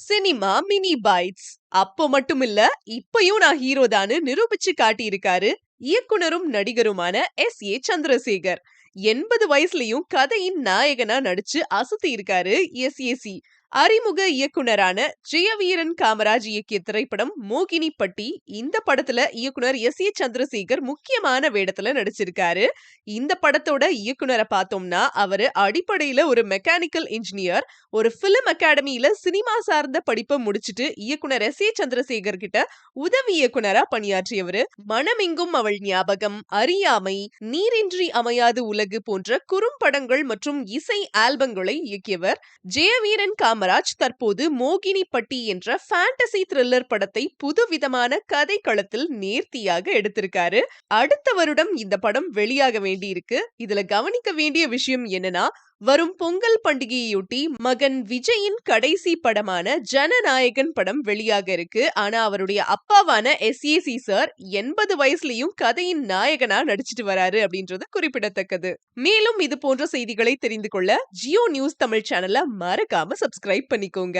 Cinema mini bytes. அப்போ மட்டும் இல்ல, இப்பயும் நான் ஹீரோ தான்னு நிரூபிச்சு காட்டியிருக்காரு இயக்குனரும் நடிகருமான எஸ்.ஏ. சந்திரசேகர். 80 வயசுலயும் கதையின் நாயகனா நடிச்சு அசத்தி இருக்காரு எஸ்.ஏ.சி. அறிமுக இயக்குனரான ஜெயவீரன் காமராஜ் இயக்கிய திரைப்படம் மோகினிப்பட்டி. இந்த படத்துல இயக்குனர் எஸ்.ஏ. சந்திரசேகர் முக்கியமான வேடத்துல நடிச்சிருக்காரு. இந்த படத்தோட இயக்குனரை பார்த்தோம்னா, அவரு அடிப்படையில ஒரு மெக்கானிக்கல் இன்ஜினியர். ஒரு பிலிம் அகாடமியில சினிமா சார்ந்த படிப்பை முடிச்சிட்டு இயக்குனர் எஸ்.ஏ. சந்திரசேகர் கிட்ட உதவி இயக்குனரா பணியாற்றியவரு. மனமெங்கும் அவள் ஞாபகம், அறியாமை, நீரின்றி அமையாது உலகு போன்ற குறும்படங்கள் மற்றும் இசை ஆல்பங்களை இயக்கியவர். ஜெயவீரன் காமராஜ் தற்போது மோகினிப்பட்டி என்ற ஃபேண்டசி த்ரில்லர் படத்தை புதுவிதமான கதை களத்தில் நேர்த்தியாக எடுத்திருக்காரு. அடுத்த வருடம் இந்த படம் வெளியாக வேண்டியிருக்கு. இதுல கவனிக்க வேண்டிய விஷயம் என்னன்னா, வரும் பொங்கல் பண்டிகையொட்டி மகன் விஜயின் கடைசி படமான ஜனநாயகன் படம் வெளியாக இருக்கு. ஆனா அவருடைய அப்பாவான எஸ்.ஏ.சி. சார் 80 வயசுலயும் கதையின் நாயகனா நடிச்சிட்டு வராரு அப்படின்றது குறிப்பிடத்தக்கது. மேலும் இது போன்ற செய்திகளை தெரிந்து கொள்ள ஜியோ நியூஸ் தமிழ் சேனலை மறக்காம சப்ஸ்கிரைப் பண்ணிக்கோங்க.